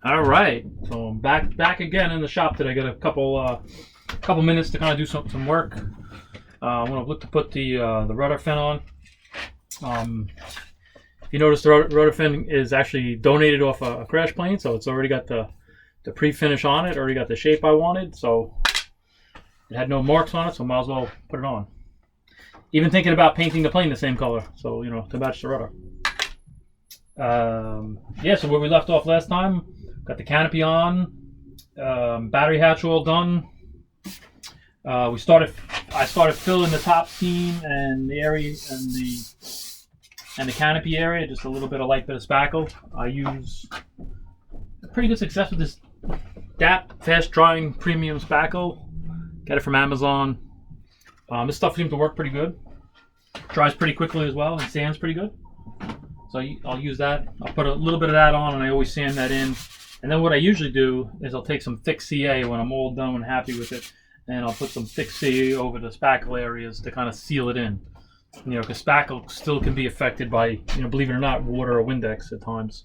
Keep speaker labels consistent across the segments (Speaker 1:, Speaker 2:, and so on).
Speaker 1: All right, so I'm back again in the shop today. I got a couple minutes to kind of do some work. I'm gonna look to put the rudder fin on. If you notice, the rudder fin is actually donated off a crash plane, so it's already got the pre-finish on it. Already got the shape I wanted, so it had no marks on it, so might as well put it on. Even thinking about painting the plane the same color, so to match the rudder. Yeah, so where we left off last time. Got the canopy on, battery hatch all done. I started filling the top seam and the area and the canopy area, just a little bit of light bit of spackle. I use pretty good success with this DAP fast drying premium spackle. Got it from Amazon. This stuff seems to work pretty good. Dries pretty quickly as well and sands pretty good. So I'll use that. I'll put a little bit of that on, and I always sand that in. And then what I usually do is I'll take some thick CA when I'm all done and happy with it, and I'll put some thick CA over the spackle areas to kind of seal it in. Because spackle still can be affected by, believe it or not, water or Windex at times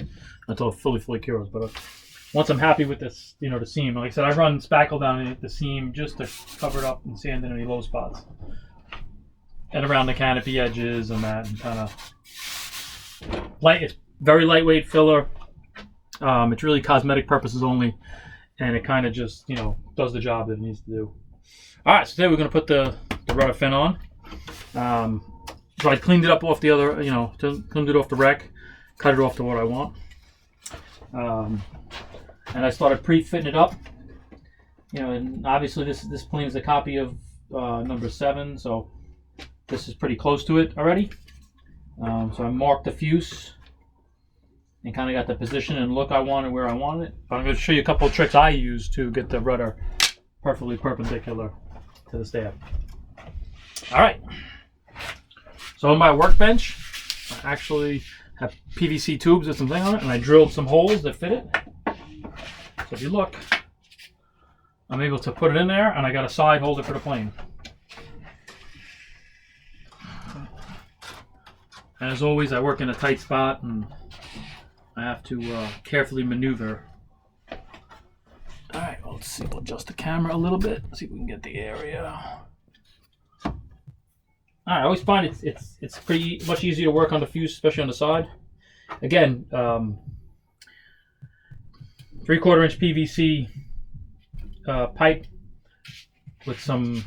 Speaker 1: until it fully cures. But once I'm happy with this, the seam, like I said, I run spackle down the seam just to cover it up and sand in any low spots. And around the canopy edges and that, and kind of light. It's very lightweight filler. It's really cosmetic purposes only, and it kind of just, does the job that it needs to do. All right, so today we're going to put the rudder fin on. So I cleaned it up off the other, cleaned it off the wreck, cut it off to what I want. And I started pre-fitting it up. And obviously this plane is a copy of number 7, so this is pretty close to it already. So I marked the fuse and kind of got the position and look I wanted where I wanted it. But I'm going to show you a couple of tricks I use to get the rudder perfectly perpendicular to the stab. All right. So on my workbench, I actually have PVC tubes with some thing on it, and I drilled some holes that fit it. So if you look, I'm able to put it in there, and I got a side holder for the plane. And as always, I work in a tight spot, and I have to carefully maneuver. All right, well, let's see. We'll adjust the camera a little bit. See if we can get the area. All right, I always find it's pretty much easier to work on the fuse, especially on the side. Again, 3/4 inch PVC pipe with some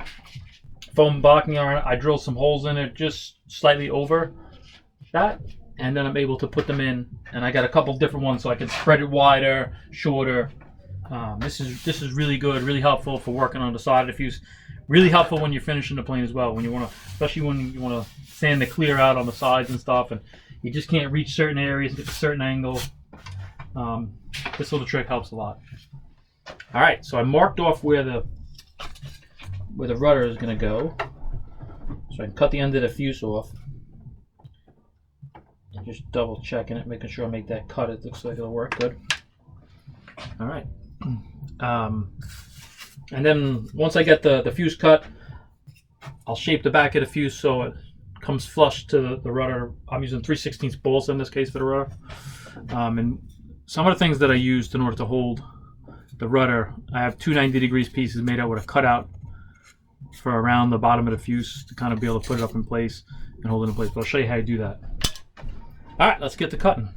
Speaker 1: foam blocking iron. I drilled some holes in it just slightly over that, and then I'm able to put them in, and I got a couple different ones so I can spread it wider, shorter. This is really good, really helpful for working on the side of the fuse. Really helpful when you're finishing the plane as well, when you want to, especially when you want to sand the clear out on the sides and stuff, and you just can't reach certain areas, get a certain angle. This little trick helps a lot. All right, so I marked off where the rudder is going to go, so I can cut the end of the fuse off. Just double checking it, making sure I make that cut. It looks like it'll work good. All right. And then once I get the fuse cut, I'll shape the back of the fuse so it comes flush to the rudder. I'm using 3/16 bolts in this case for the rudder. And some of the things that I used in order to hold the rudder, I have two 90-degree pieces made out with a cutout for around the bottom of the fuse to kind of be able to put it up in place and hold it in place. But I'll show you how to do that. All right, let's get to cutting.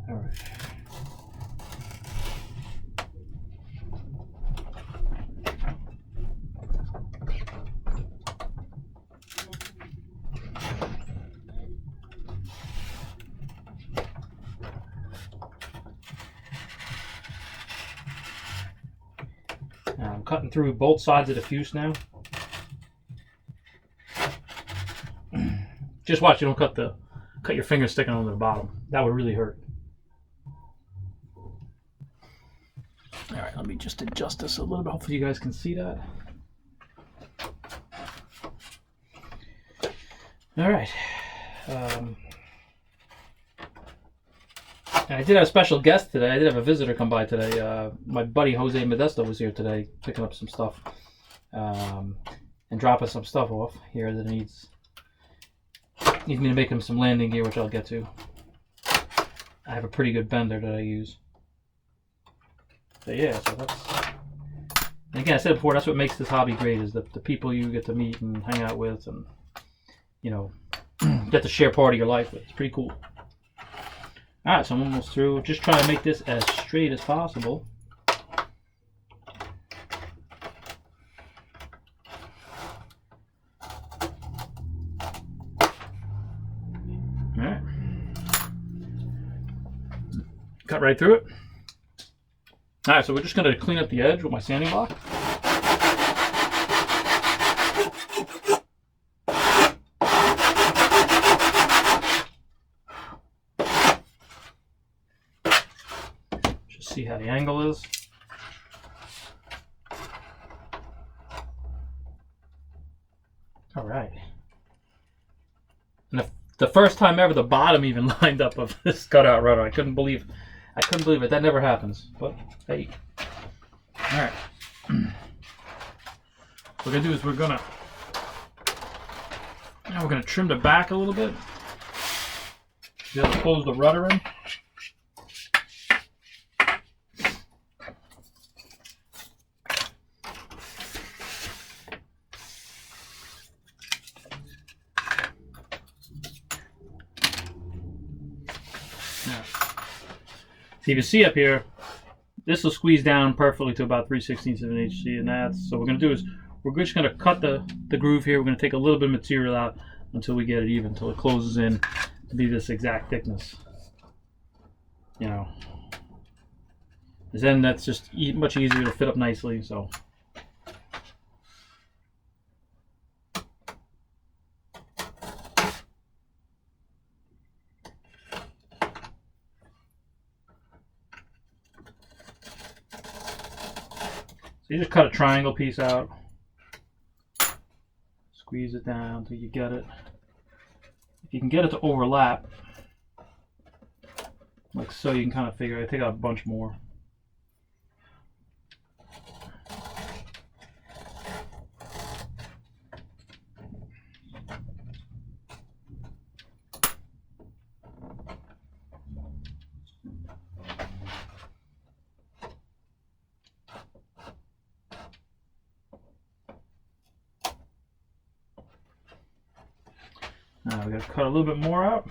Speaker 1: All right. I'm cutting through both sides of the fuse now. Just watch you don't cut your finger sticking on the bottom. That would really hurt. All right, let me just adjust this a little bit. Hopefully you guys can see that. All right. I did have a special guest today. I did have a visitor come by today. My buddy Jose Modesto was here today, picking up some stuff and dropping some stuff off here that needs me to make him some landing gear, which I'll get to. I have a pretty good bender that I use. So yeah, so that's. And again, I said before, that's what makes this hobby great is the people you get to meet and hang out with, and get to share part of your life with. It's pretty cool. All right, so I'm almost through. Just trying to make this as straight as possible. All right. Cut right through it. All right, so we're just going to clean up the edge with my sanding block. Just see how the angle is. All right. And the first time ever, the bottom even lined up of this cutout rudder. I couldn't believe it. That never happens. But hey. All right. What we're gonna do is we're gonna trim the back a little bit. Be able to close the rudder in. So you can see up here, this will squeeze down perfectly to about 3/16 of an inch. And that's so what we're going to do is we're just going to cut the groove here. We're going to take a little bit of material out until we get it even, until it closes in to be this exact thickness. And then that's just much easier to fit up nicely. So. You just cut a triangle piece out, squeeze it down until you get it. If you can get it to overlap, like so, you can kind of figure. I take out a bunch more. Now we got to cut a little bit more out.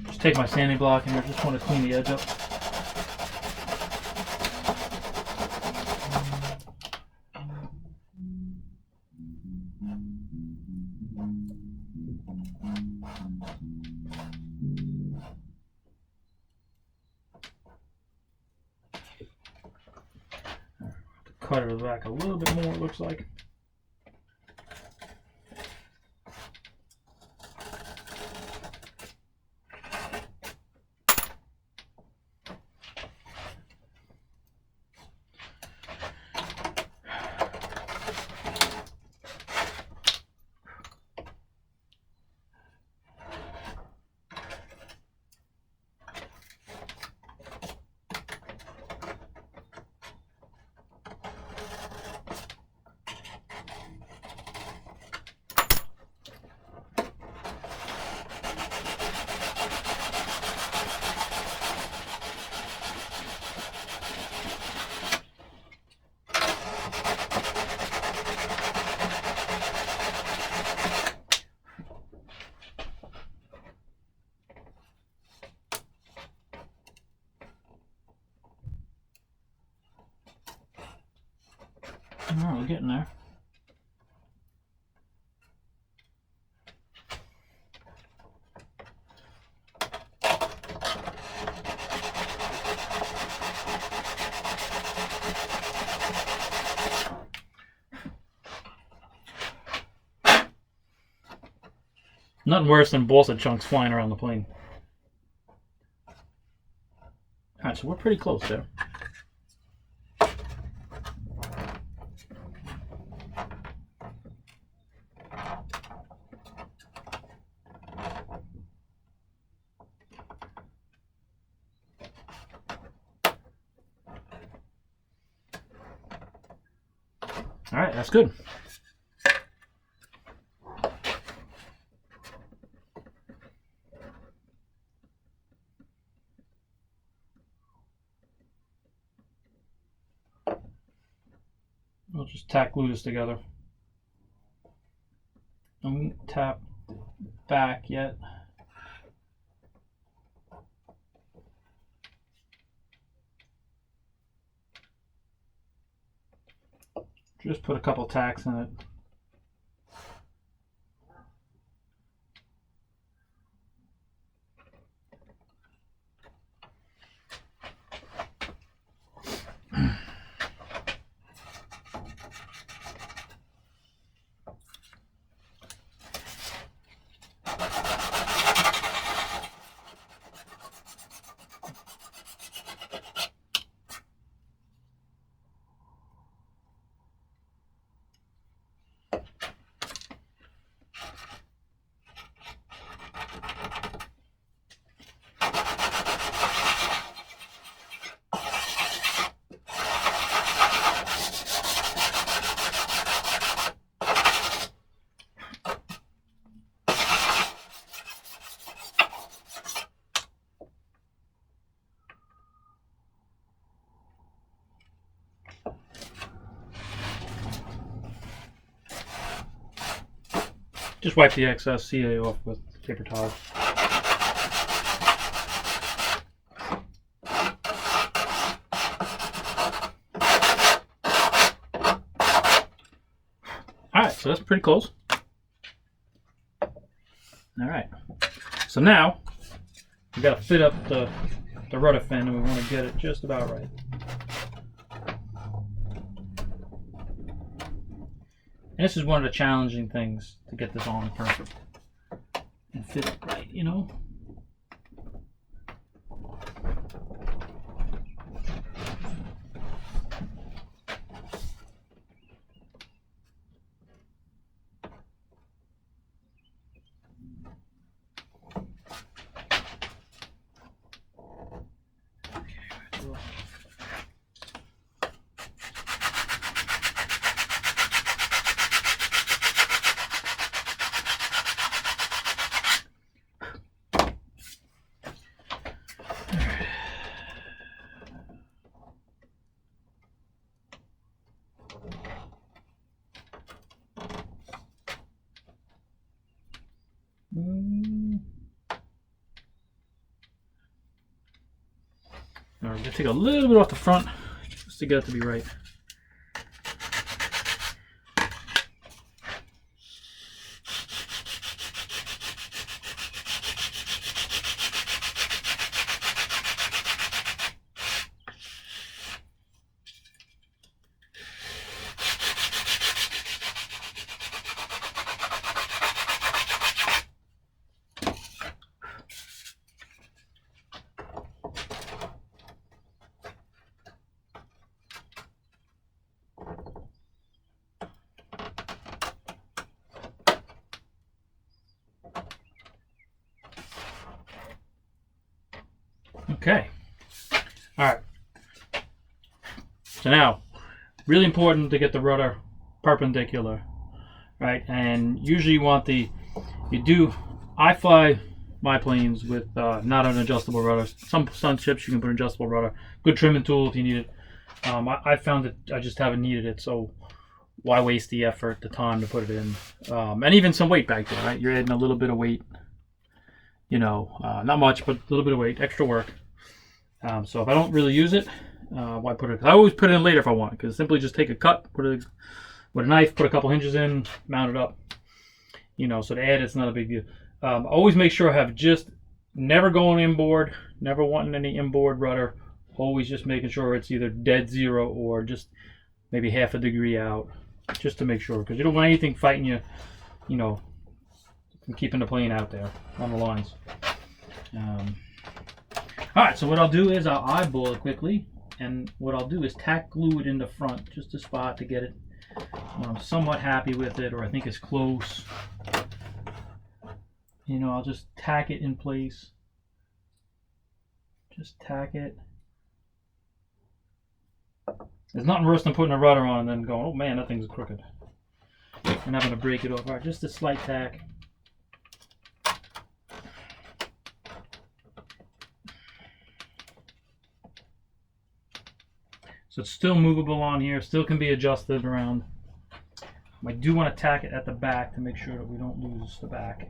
Speaker 1: Just take my sanding block and I just want to clean the edge up. Cut it back a little bit more, it looks like. Oh, we're getting there. Nothing worse than balsa chunks flying around the plane. All right, so we're pretty close there. All right, that's good. We'll just tack glue this together. I won't tap back yet. Just put a couple tacks in it. Just wipe the excess CA off with paper towel. Alright, so that's pretty close. Alright, so now we got to fit up the rudder fin, and we want to get it just about right. And this is one of the challenging things, to get this on perfect and fit it right, you know. All right, I'm gonna take a little bit off the front just to get it to be right. Okay. All right. So now, really important to get the rudder perpendicular, right? And usually you want I fly my planes with not an adjustable rudder. Some ships you can put an adjustable rudder. Good trimming tool if you need it. I found that I just haven't needed it, so why waste the effort, the time to put it in? And even some weight back there, right? You're adding a little bit of weight, you know, not much, but a little bit of weight, extra work. So if I don't really use it, why put it? I always put it in later if I want, because simply just take a cut, put it with a knife, put a couple hinges in, mount it up. You know, so to add it's not a big deal. Always make sure I have just never going inboard, never wanting any inboard rudder. Always just making sure it's either dead zero or just maybe half a degree out, just to make sure, because you don't want anything fighting you, you know, I'm keeping the plane out there on the lines. Alright, so what I'll do is I'll eyeball it quickly, and what I'll do is tack glue it in the front, just a spot to get it when I'm somewhat happy with it, or I think it's close. You know, I'll just tack it in place. Just tack it. There's nothing worse than putting a rudder on and then going, oh man, that thing's crooked, and having to break it off. Alright, just a slight tack. So it's still movable on here, still can be adjusted around. I do want to tack it at the back to make sure that we don't lose the back.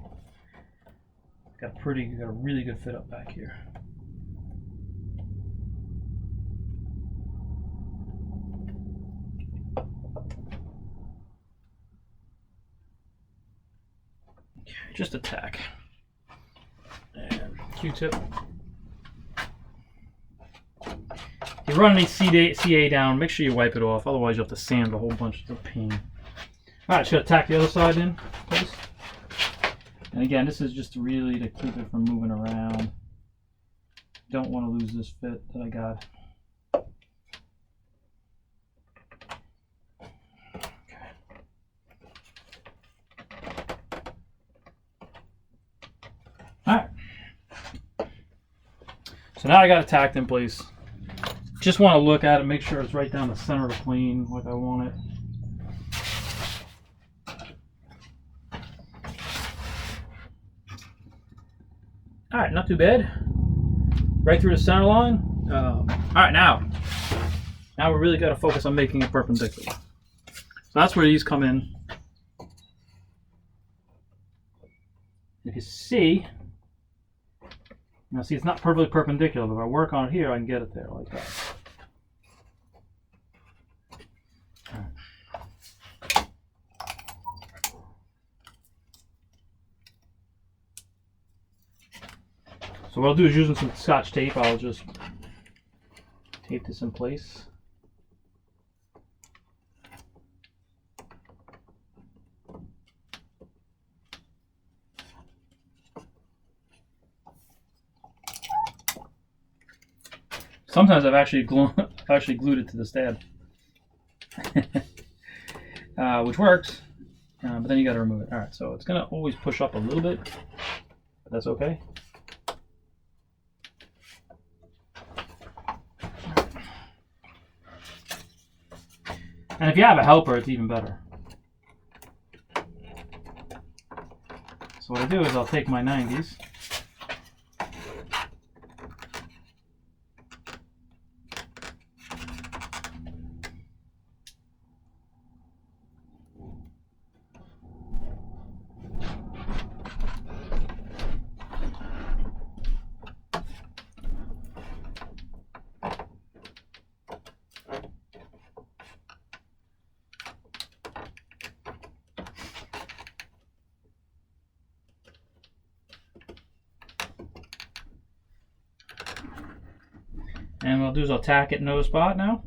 Speaker 1: Got a really good fit up back here. Okay, just a tack. And Q-tip. If you run any CA down, make sure you wipe it off, otherwise you'll have to sand a whole bunch. It's a pain. Alright, just gotta tack the other side in place. And again, this is just really to keep it from moving around. Don't want to lose this fit that I got. Okay. Alright. So now I got it tacked in place. Just want to look at it, make sure it's right down the center of the plane like I want it. Alright, not too bad. Right through the center line. Alright, now we really got to focus on making it perpendicular. So that's where these come in. If you see, now see, it's not perfectly perpendicular, but if I work on it here, I can get it there like that. So what I'll do is, using some Scotch tape, I'll just tape this in place. Sometimes I've actually glued it to the stab, which works, but then you got to remove it. All right, so it's gonna always push up a little bit, but that's okay. And if you have a helper, it's even better. So what I do is I'll take my 90s. And what I'll do is I'll tack it in another spot now.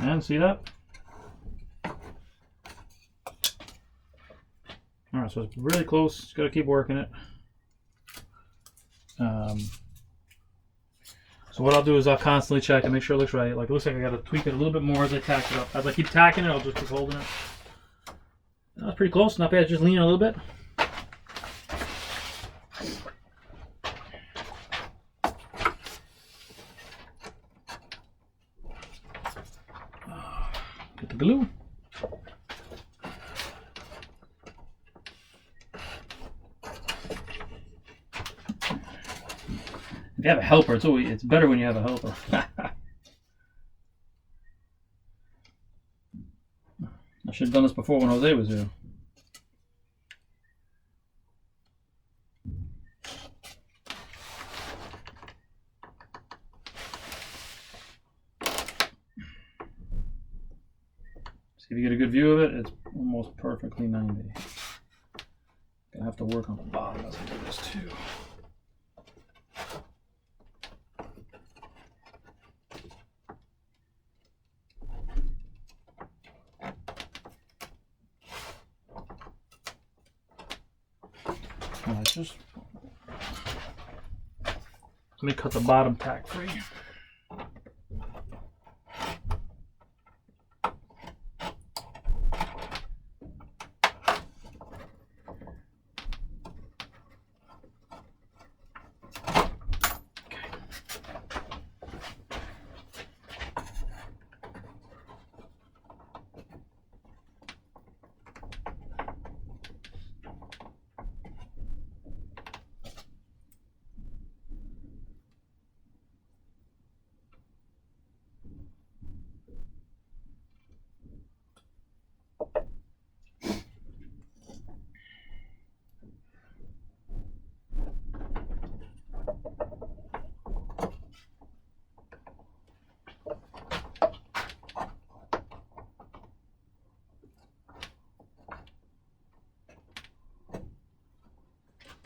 Speaker 1: And see that? Alright, so it's really close. Just gotta keep working it. So what I'll do is I'll constantly check and make sure it looks right. Like, it looks like I gotta tweak it a little bit more as I tack it up. As I keep tacking it, I'll just keep holding it. That's pretty close. Not bad. Just lean a little bit. Get the glue. If you have a helper, it's better when you have a helper. I should have done this before when Jose was here. get a good view of it, it's almost perfectly 90. Gonna have to work on the bottom as I do this too. Just let me cut the bottom tack free.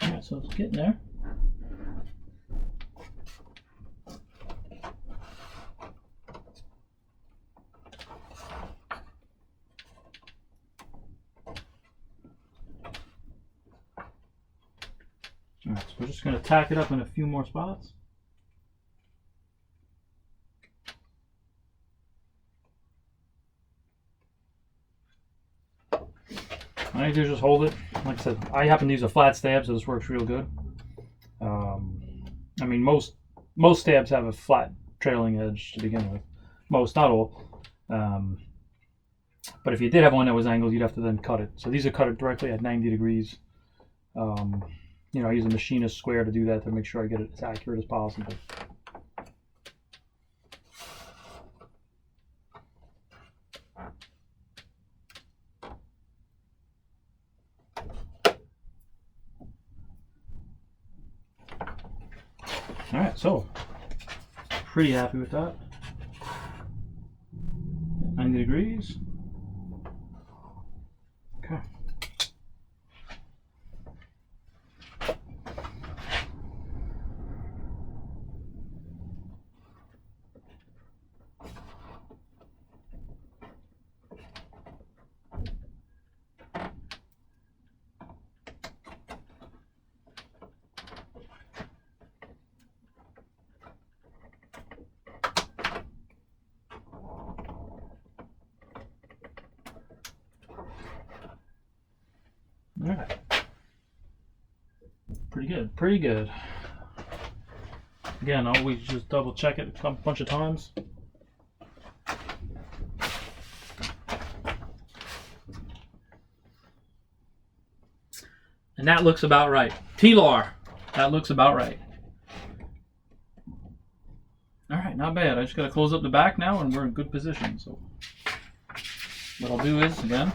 Speaker 1: Alright, so it's getting there. Alright, so we're just going to tack it up in a few more spots. All I need to do is just hold it. Like I said, I happen to use a flat stab, so this works real good. I mean, most stabs have a flat trailing edge to begin with. Most, not all. But if you did have one that was angled, you'd have to then cut it. So these are cut it directly at 90 degrees. You know, I use a machinist square to do that to make sure I get it as accurate as possible. All right, so pretty happy with that. 90 degrees. Okay. All right. Pretty good, pretty good. Again, always just double check it a bunch of times. And that looks about right. T-Lar, that looks about right. All right, not bad. I just got to close up the back now and we're in good position. So what I'll do is, again,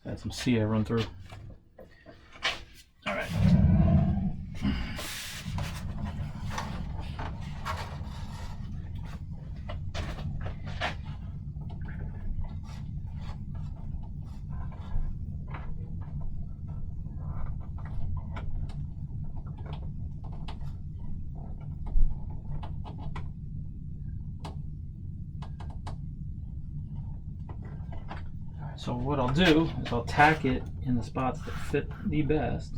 Speaker 1: add some CA run through. All right. So what I'll do is I'll tack it in the spots that fit the best.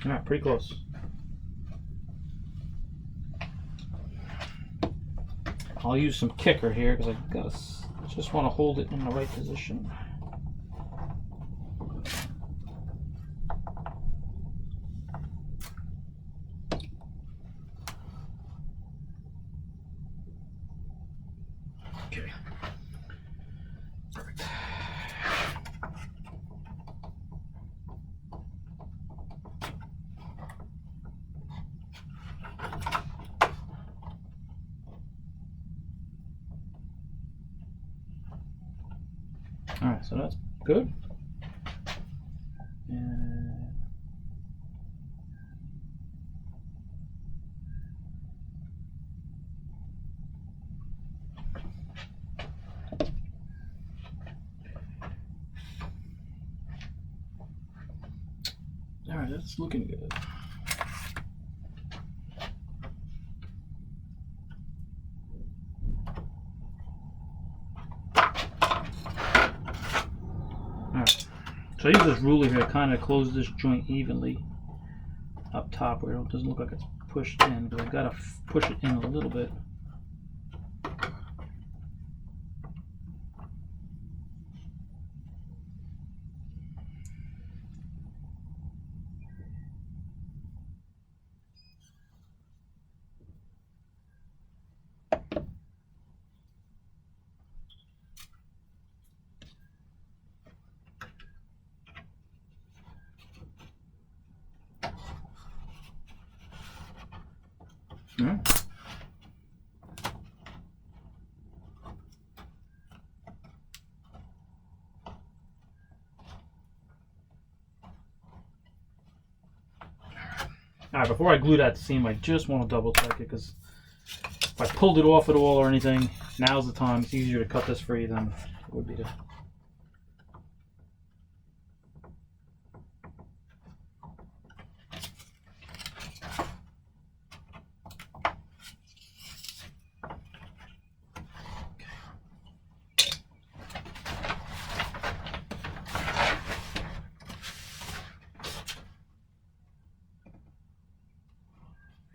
Speaker 1: All right, pretty close. I'll use some kicker here because I just want to hold it in the right position. Okay. Perfect. So that's good. And all right, that's looking good. All right, so I use this ruler here to kind of close this joint evenly up top where it doesn't look like it's pushed in, but I've got to push it in a little bit. All right. All right, before I glue that seam, I just want to double check it, because if I pulled it off at all or anything, now's the time. It's easier to cut this free than it would be to.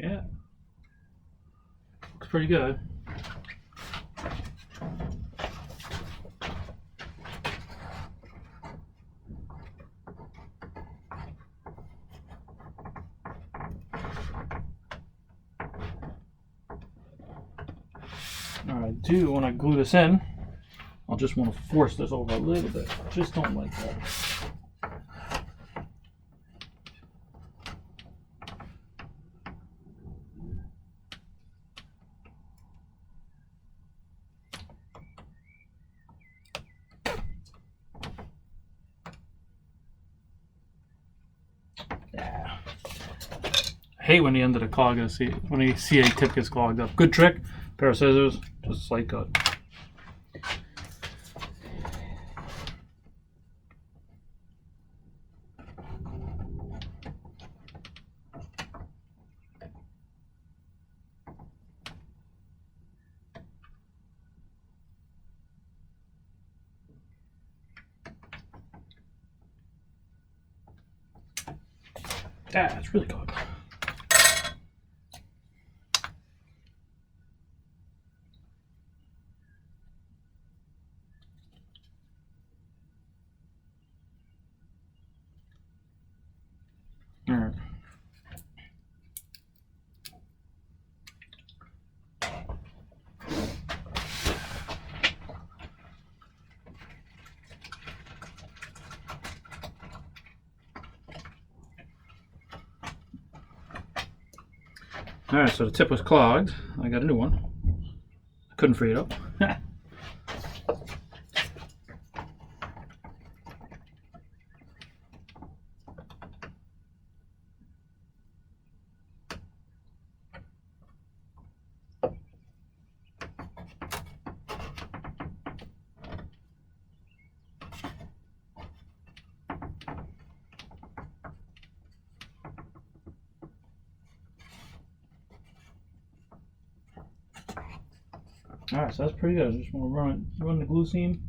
Speaker 1: Yeah, looks pretty good. All right, when I glue this in, I'll just want to force this over a little bit. Just don't like that. I hate when the end of the clog is when the CA tip gets clogged up. Good trick, pair of scissors, just slight cut. That's really good. All right. All right, so the tip was clogged. I got a new one. I couldn't free it up. All right, so that's pretty good. I just want to run the glue seam.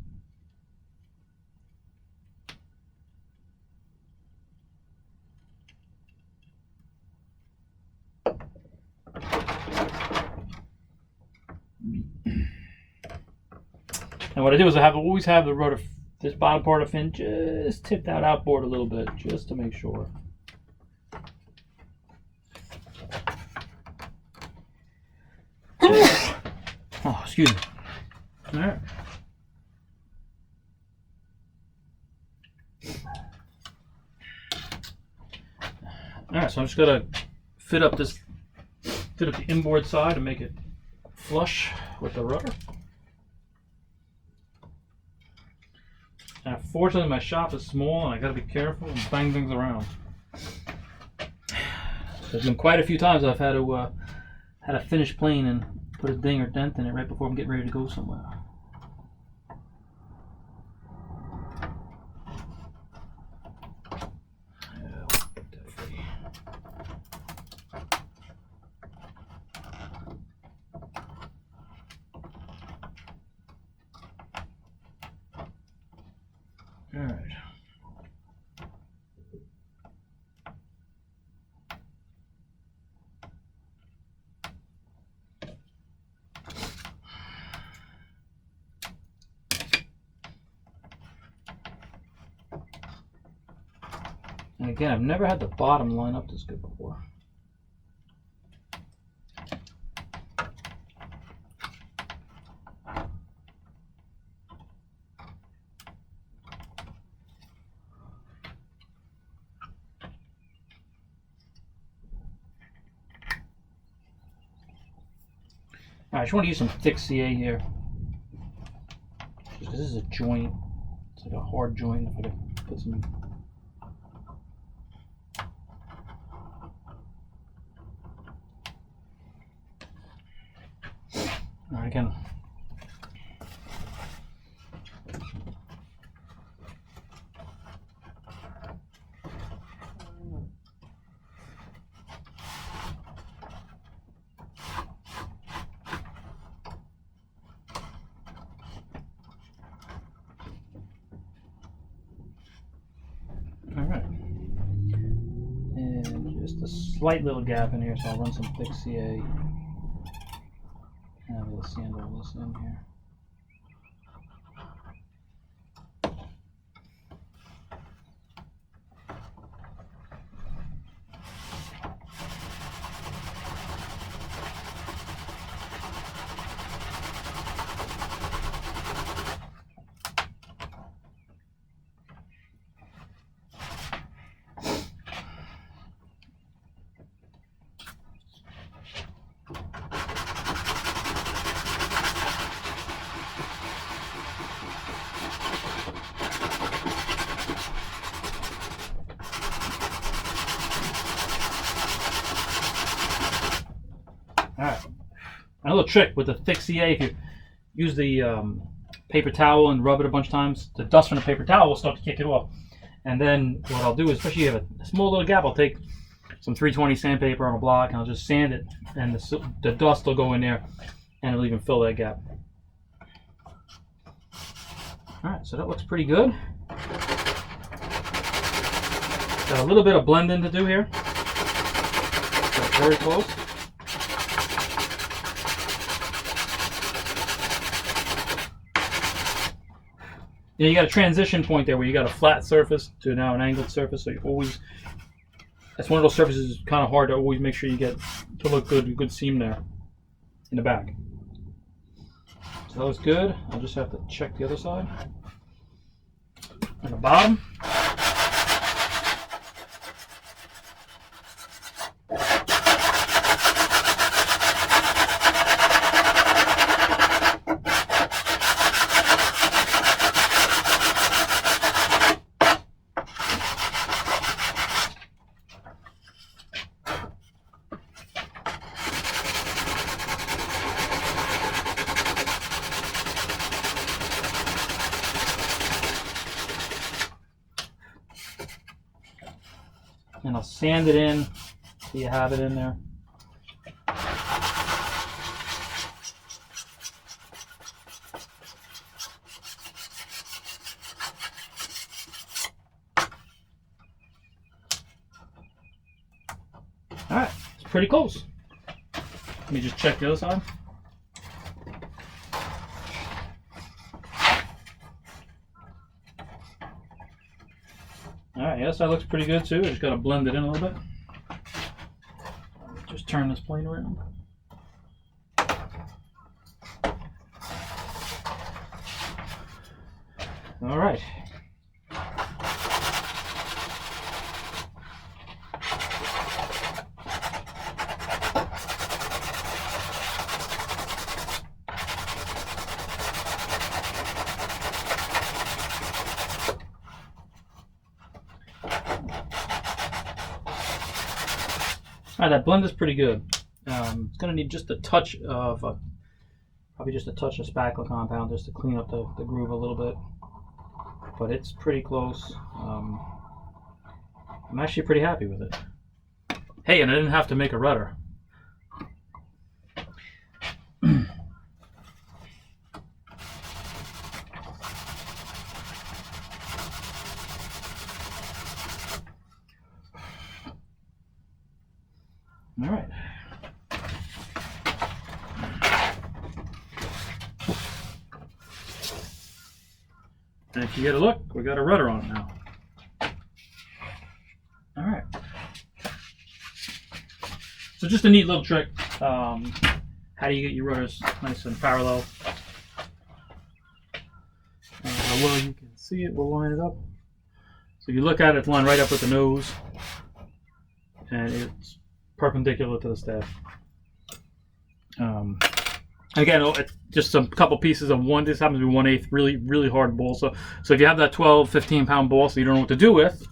Speaker 1: And what I do is I always have the rudder, this bottom part of the fin, just tipped out outboard a little bit, just to make sure. Oh, excuse me. All right. All right, so I'm just gonna fit up the inboard side and make it flush with the rudder. Fortunately, my shop is small and I gotta be careful and bang things around. There's been quite a few times I've had to finish plane and put a ding or dent in it right before I'm getting ready to go somewhere. Alright. And again, I've never had the bottom line up this good before. I just want to use some thick CA here. Just 'cause this is a joint. It's like a hard joint. If I could put some. Alright, again. Alright. And just a slight little gap in here, so I'll run some thick CA. And we'll sand all this in here. Alright, a little trick with the thick CA, if you use the paper towel and rub it a bunch of times, the dust from the paper towel will start to kick it off. And then what I'll do is, especially if you have a small little gap, I'll take some 320 sandpaper on a block and I'll just sand it, and the dust will go in there and it'll even fill that gap. Alright, so that looks pretty good. Got a little bit of blending to do here. That's very close. Yeah, you got a transition point there where you got a flat surface to now an angled surface, so you always, that's one of those surfaces that's kind of hard to always make sure you get to look good, a good seam there in the back. So that looks good. I'll just have to check the other side. And the bottom. And I'll sand it in so you have it in there. Alright, it's pretty close. Let me just check the other side. Alright, yes, that looks pretty good too. I just got to blend it in a little bit. Just turn this plane around. Alright. All right, that blend is pretty good. It's gonna need just a touch of, probably just a touch of spackle compound just to clean up the groove a little bit. But it's pretty close. I'm actually pretty happy with it. Hey, and I didn't have to make a rudder. All right. And if you get a look, we got a rudder on it now. All right. So just a neat little trick. How do you get your rudders nice and parallel? Well, you can see it. We'll line it up. So if you look at it, it's lined right up with the nose, and it's perpendicular to the staff. Again, it's just a couple pieces of one. This happens to be 1/8 really hard ball. So if you have that 12, 15 pound ball, so you don't know what to do with,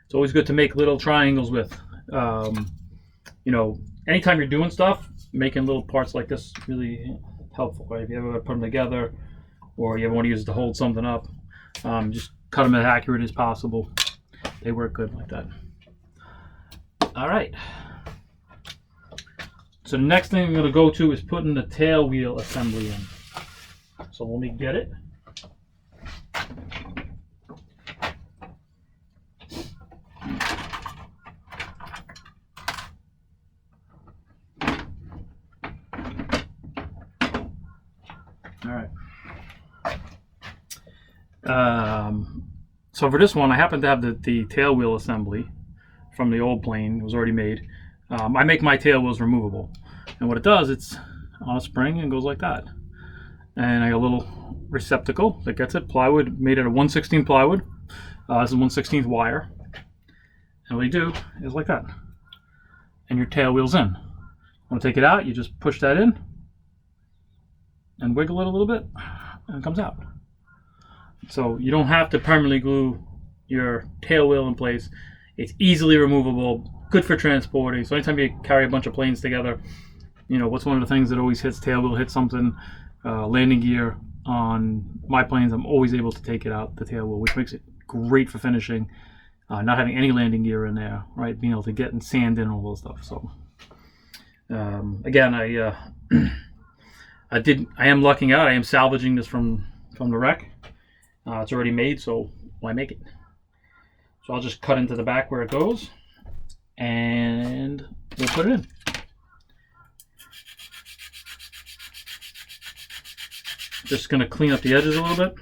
Speaker 1: it's always good to make little triangles with. You know, anytime you're doing stuff, making little parts like this really helpful. Right? If you ever put them together, or you ever want to use it to hold something up, just cut them as accurate as possible. They work good like that. All right. So the next thing I'm going to go to is putting the tail wheel assembly in. So let me get it. All right. So for this one, I happen to have the tail wheel assembly from the old plane. It was already made. I make my tail wheels removable, and what it does, it's on a spring and goes like that. And I got a little receptacle that gets it. Plywood, made out of 1/16 plywood. This is 1/16 wire. And what you do is like that, and your tail wheel's in. Want to take it out? You just push that in and wiggle it a little bit, and it comes out. So you don't have to permanently glue your tail wheel in place. It's easily removable, good for transporting. So anytime you carry a bunch of planes together, you know, what's one of the things that always hits tail wheel, hits something, landing gear. On my planes, I'm always able to take it out, the tail wheel, which makes it great for finishing, not having any landing gear in there, right? Being able to get and sand in all those stuff. So again, I am lucking out. I am salvaging this from the wreck. It's already made, so why make it? So I'll just cut into the back where it goes, and we'll put it in. Just going to clean up the edges a little bit.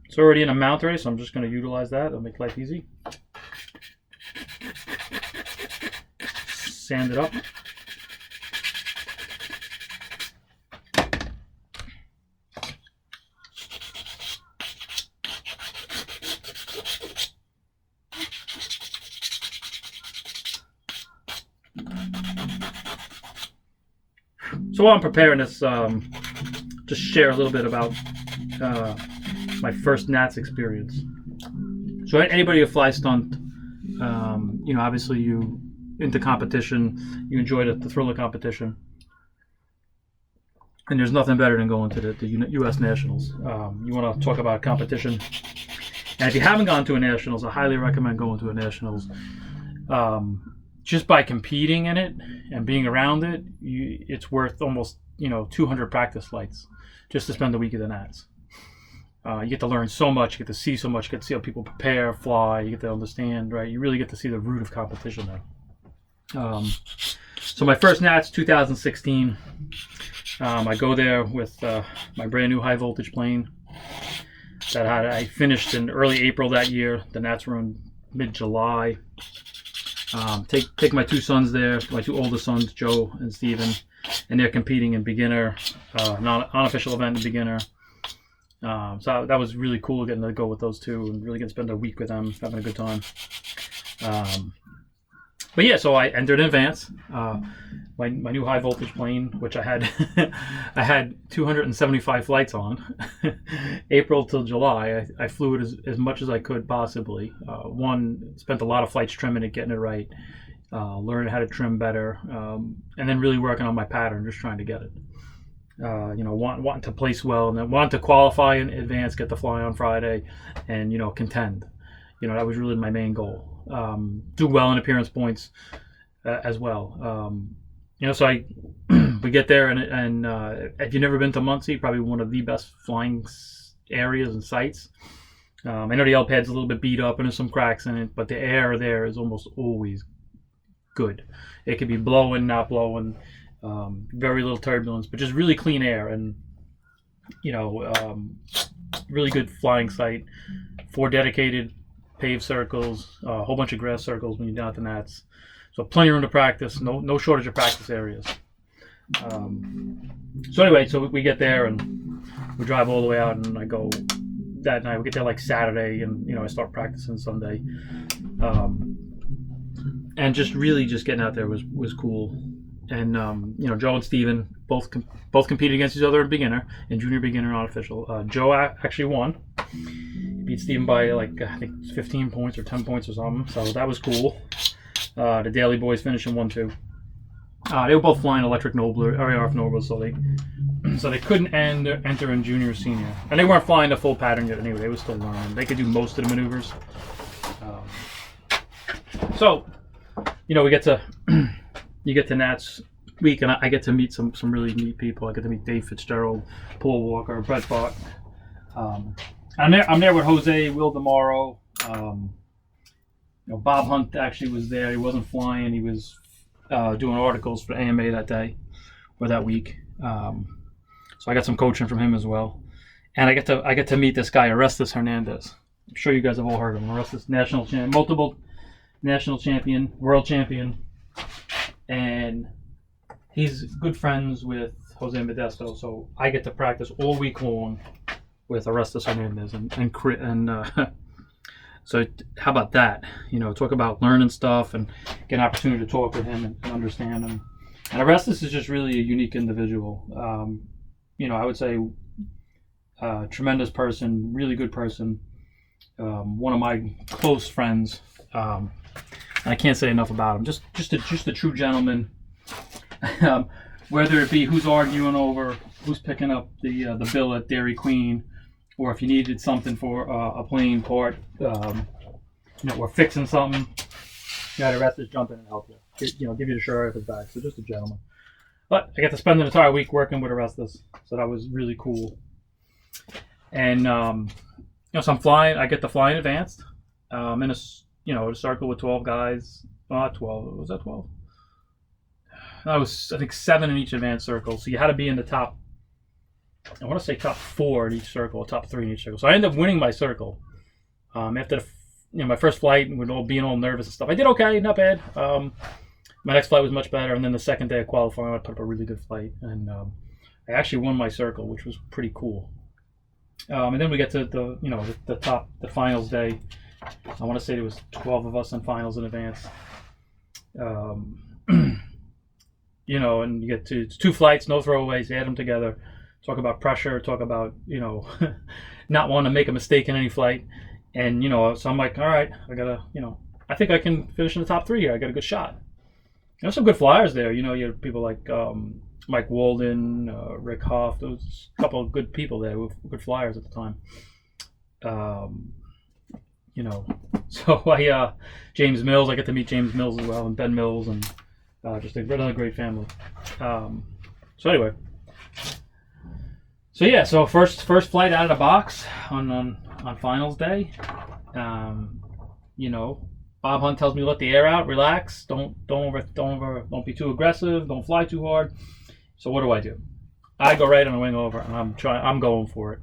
Speaker 1: It's already in a mount already, so I'm just going to utilize that. It'll make life easy. Sand it up. So while I'm preparing this, just share a little bit about my first Nats experience. So anybody who fly stunt, you know, obviously you into competition, you enjoy the thrill of competition, and there's nothing better than going to the U.S. Nationals. You want to talk about competition, and if you haven't gone to a Nationals, I highly recommend going to a Nationals. Just by competing in it and being around it, it's worth almost 200 practice flights just to spend a week at the Nats. You get to learn so much, you get to see so much, you get to see how people prepare, fly, you get to understand, right? You really get to see the root of competition there. So my first Nats, 2016, I go there with my brand new high voltage plane that I finished in early April that year. The Nats were in mid-July. Take my two sons there, my two older sons, Joe and Steven, and they're competing in beginner, unofficial event in beginner. So that was really cool getting to go with those two and really getting to spend a week with them, having a good time. But yeah, so I entered in advance. My new high voltage plane, which I had I had 275 flights on, April till July. I flew it as much as I could possibly. Spent a lot of flights trimming it, getting it right, learning how to trim better, and then really working on my pattern, just trying to get it. Wanting to place well, and then wanting to qualify in advance, get to fly on Friday, and contend. That was really my main goal. Do well in appearance points as well. So we get there, and if you've never been to Muncie, probably one of the best flying areas and sites. I know the L-pad's a little bit beat up and there's some cracks in it, but the air there is almost always good. It could be blowing, not blowing, very little turbulence, but just really clean air, and really good flying site. 4 dedicated paved circles, a whole bunch of grass circles when you're down at the Nats. So plenty of room to practice, no shortage of practice areas. So anyway, so we get there and we drive all the way out, and I go that night. We get there like Saturday, and I start practicing Sunday. And just getting out there was cool. And Joe and Steven both competed against each other in beginner and junior beginner unofficial. Joe actually won. He beat Steven by I think 15 points or 10 points or something. So that was cool. The Daly boys finished in 1-2. They were both flying electric Nobler, RARF Nobler, so they couldn't enter in junior or senior, and they weren't flying the full pattern yet anyway. They were still learning. They could do most of the maneuvers. So we get to you get to Nats week, and I get to meet some really neat people. I get to meet Dave Fitzgerald, Paul Walker, Brett Bott. I'm there with Jose, Will DeMauro. Bob Hunt actually was there. He wasn't flying. He was doing articles for AMA that day or that week. So I got some coaching from him as well. And I get to meet this guy, Orestes Hernandez. I'm sure you guys have all heard of him. Orestes, multiple national champion, world champion. And he's good friends with Jose Modesto. So I get to practice all week long with Orestes Hernandez and so how about that? Talk about learning stuff and get an opportunity to talk with him and understand him. And Orestes is just really a unique individual. I would say tremendous person, really good person. One of my close friends. I can't say enough about him. Just a true gentleman. Whether it be who's arguing over who's picking up the bill at Dairy Queen, or if you needed something for a plane part, or fixing something, you had Orestes jump in and help you. Give you the shirt off his back. So just a gentleman. But I got to spend an entire week working with Orestes, so that was really cool. And so I'm flying. I get to fly in advance. In a circle with 12 guys. Not 12. Was that 12? I think 7 in each advanced circle. So you had to be in the top. I want to say top 4 in each circle, or top 3 in each circle. So I ended up winning my circle. After my first flight, with being all nervous and stuff, I did okay, not bad. My next flight was much better, and then the second day of qualifying, I put up a really good flight, and I actually won my circle, which was pretty cool. And then we get to the finals day. I want to say there was 12 of us in finals in advance. And you get to 2 flights, no throwaways, add them together. Talk about pressure, talk about, not wanting to make a mistake in any flight. And, so I'm like, all right, I gotta, I think I can finish in the top 3 here. I got a good shot. There's some good flyers there. You have people like Mike Walden, Rick Hoff. There was a couple of good people there with good flyers at the time. So James Mills, I get to meet James Mills as well, and Ben Mills, and just another great family. So anyway. So yeah, so first flight out of the box on finals day. Bob Hunt tells me to let the air out, relax, don't be too aggressive, don't fly too hard. So what do? I go right on the wing over, and I'm going for it.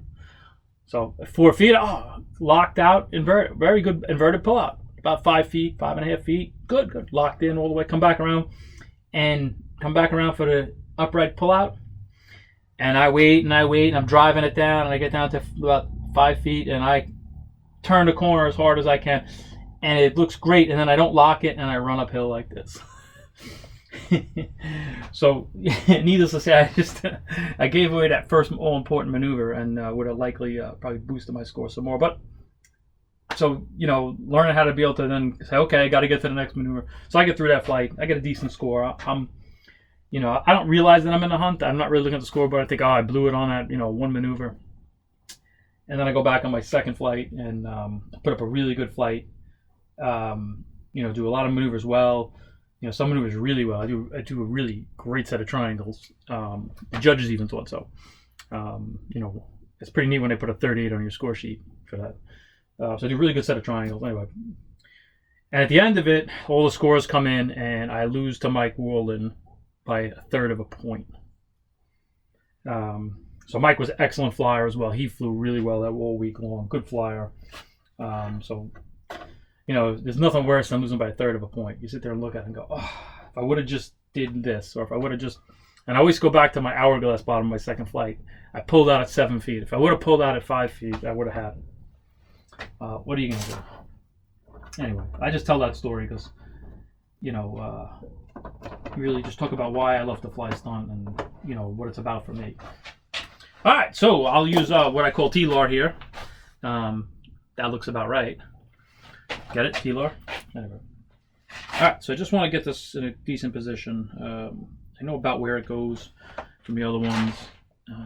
Speaker 1: So 4 feet, locked out, very good inverted pull out. about 5 feet, 5.5 feet. Good, good. Locked in all the way. Come back around for the upright pullout. And I wait and I wait, and I'm driving it down, and I get down to about 5 feet, and I turn the corner as hard as I can, and it looks great, and then I don't lock it, and I run uphill like this. So, needless to say, I gave away that first all-important maneuver, and would have likely probably boosted my score some more. But so, learning how to be able to then say, okay, I got to get to the next maneuver. So I get through that flight, I get a decent score. I don't realize that I'm in the hunt. I'm not really looking at the scoreboard. I think, I blew it on that, one maneuver. And then I go back on my second flight and put up a really good flight. Do a lot of maneuvers well. Some maneuvers really well. I do a really great set of triangles. The judges even thought so. It's pretty neat when they put a 38 on your score sheet for that. So I do a really good set of triangles. Anyway. And at the end of it, all the scores come in, and I lose to Mike Worland by 1/3 of a point. So Mike was an excellent flyer as well. He flew really well that whole week long. Good flyer. There's nothing worse than losing by 1/3 of a point. You sit there and look at it and go, oh, if I would have just did this, or if I would have just... And I always go back to my hourglass bottom of my second flight. I pulled out at 7 feet. If I would have pulled out at 5 feet, I would have had it. What are you going to do? Anyway, I just tell that story because, really just talk about why I love to fly stunt and, what it's about for me. All right, so I'll use what I call T-Lar here. That looks about right. Get it, T-Lar? Anyway. All right, so I just want to get this in a decent position. I know about where it goes from the other ones.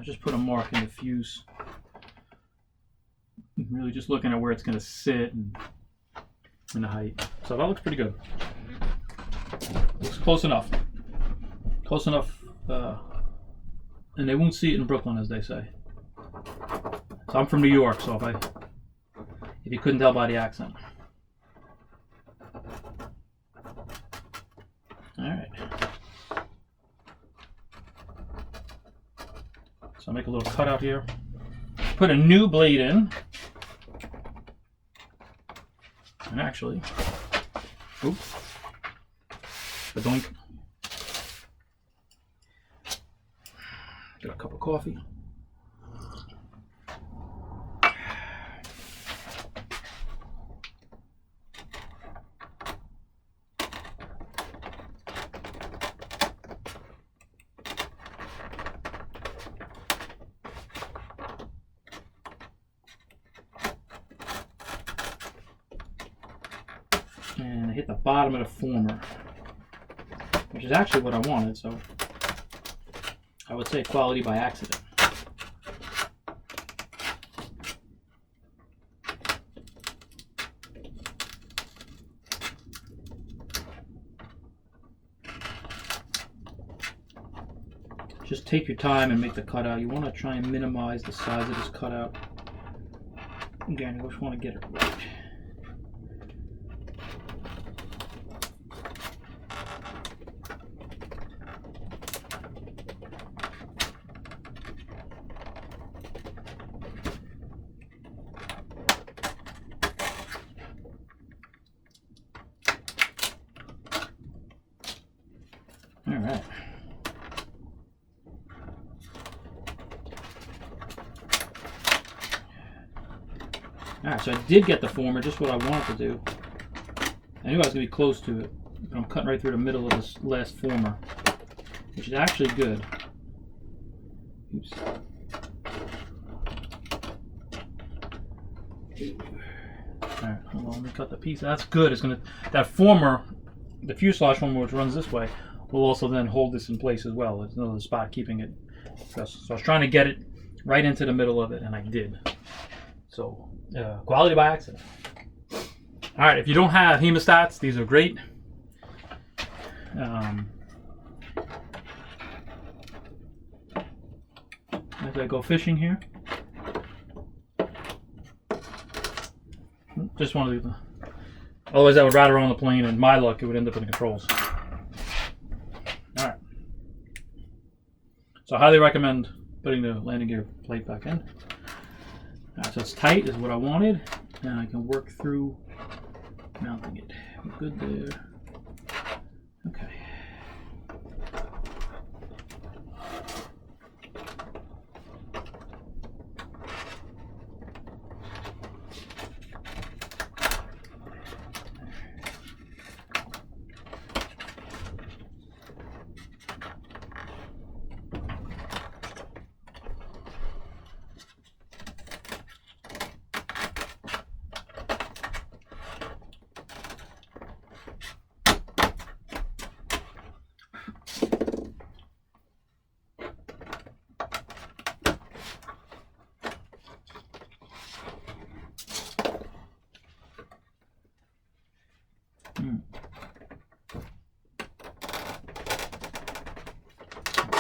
Speaker 1: Just put a mark in the fuse. Really just looking at where it's going to sit and the height. So that looks pretty good. Looks close enough. Close enough. And they won't see it in Brooklyn, as they say. So I'm from New York, so if you couldn't tell by the accent. All right. So I'll make a little cutout here. Put a new blade in. And actually, oops, a doink. Get a cup of coffee. And I hit the bottom of the former, which is actually what I wanted, so I would say quality by accident. Just take your time and make the cutout. You want to try and minimize the size of this cutout. Again, you just want to get it right. All right. All right, so I did get the former, just what I wanted to do. I knew I was going to be close to it, but I'm cutting right through the middle of this last former, which is actually good. Oops. All right, hold on, let me cut the piece. That's good. It's gonna, that former, the fuselage former, which runs this way, will also then hold this in place as well. There's another spot keeping it. So I was trying to get it right into the middle of it, and I did. So quality by accident. All right, if you don't have hemostats, these are great. As I go fishing here, just want to leave the. Otherwise, I would rather on the plane, and my luck, it would end up in the controls. All right. So I highly recommend putting the landing gear plate back in. All right, so it's tight is what I wanted, and I can work through Mounting it. We're good there. Okay.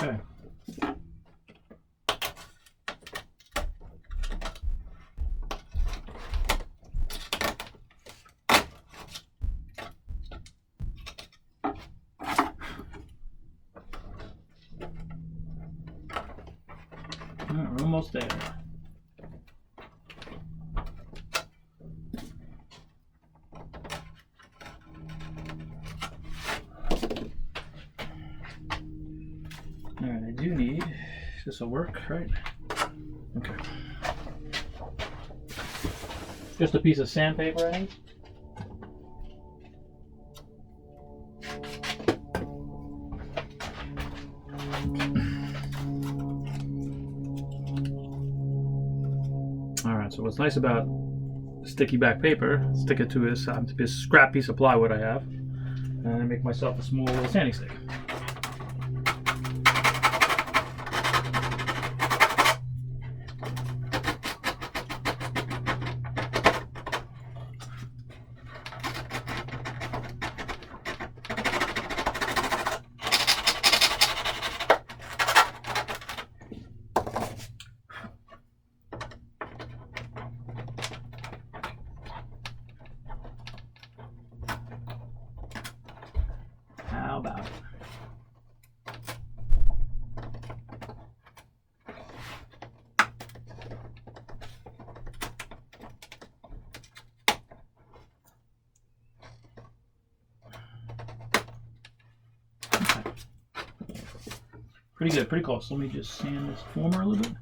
Speaker 1: Okay. We're almost there. Alright, I do need, this will work, right? Okay. Just a piece of sandpaper I need. Alright, so what's nice about sticky back paper, stick it to this scrap piece of plywood I have, and I make myself a small little sanding stick. How about it? Okay. Pretty good, pretty close. Let me just sand this former a little bit.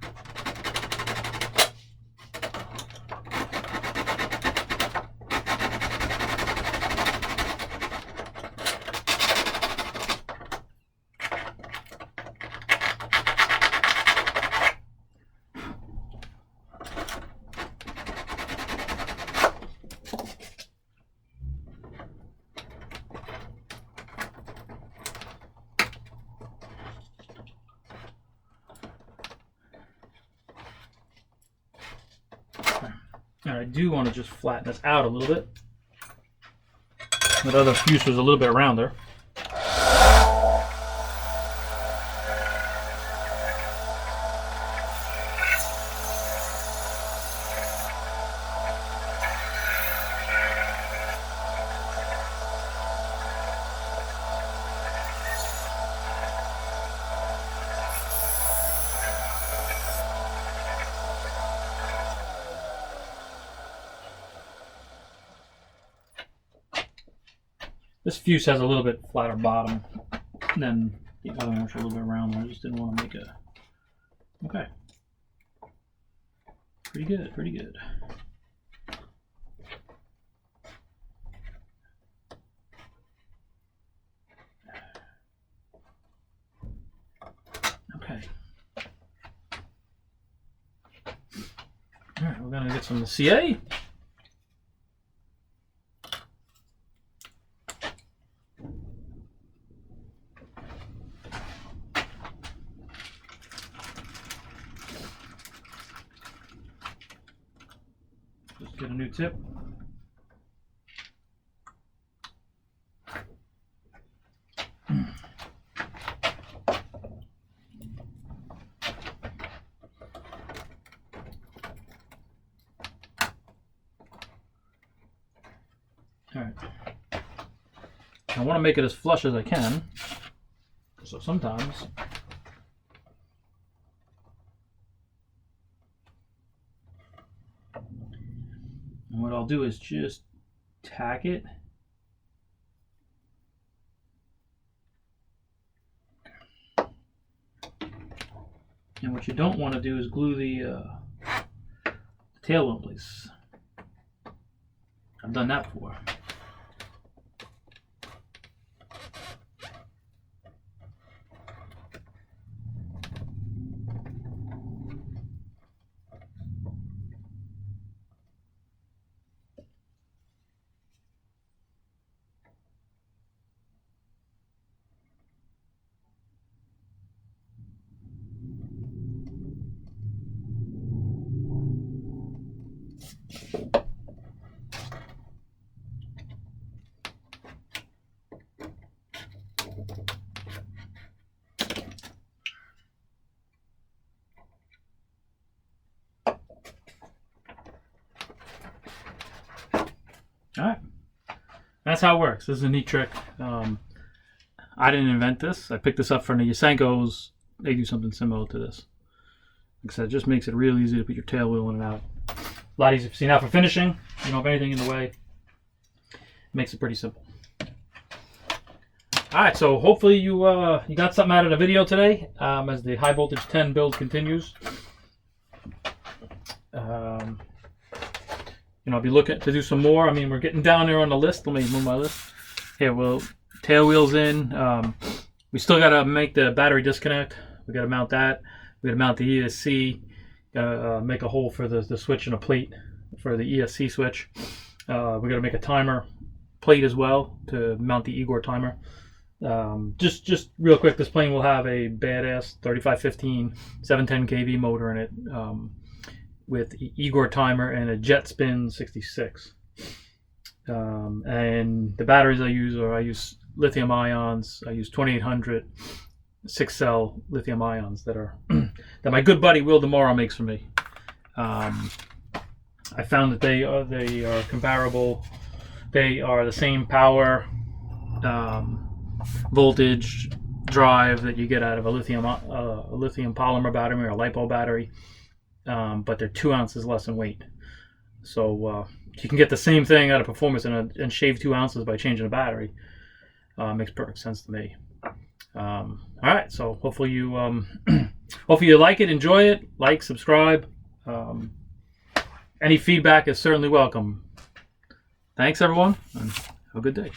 Speaker 1: Now I do want to just flatten this out a little bit. That other fuse was a little bit rounder. This fuse has a little bit flatter bottom than the other one, which are a little bit rounder. I just didn't want to make a... Okay. Pretty good, pretty good. Okay. All right, we're gonna get some CA. Just get a new tip. All right. I want to make it as flush as I can. So sometimes and what I'll do is just tack it. And what you don't want to do is glue the tail in place. I've done that before. Alright, that's how it works. This is a neat trick. I didn't invent this. I picked this up from the Yasenkos. They do something similar to this. Like I said, it just makes it real easy to put your tail wheel in and out. A lot easier. See, now for finishing, you don't have anything in the way. It makes it pretty simple. Alright, so hopefully you got something out of the video today as the high voltage 10 build continues. I'll be looking to do some more. I mean, we're getting down there on the list. Let me move my list. Here, well, tail wheels in. We still got to make the battery disconnect. We got to mount that. We got to mount the ESC. Make a hole for the switch and a plate for the ESC switch. We got to make a timer plate as well to mount the Igor timer. Just real quick, this plane will have a badass 3515 710 kV motor in it. With Igor timer and a Jetspin 66. And the batteries I use lithium ions. I use 2800 6-cell lithium ions that that my good buddy Will Demaro makes for me. I found that they are comparable. They are the same power, voltage, drive that you get out of a lithium polymer battery or a LiPo battery. But they're 2 ounces less in weight. So you can get the same thing out of performance and shave 2 ounces by changing the battery. Makes perfect sense to me. All right, so hopefully you hopefully you like it, enjoy it, like, subscribe. Any feedback is certainly welcome. Thanks everyone, and have a good day.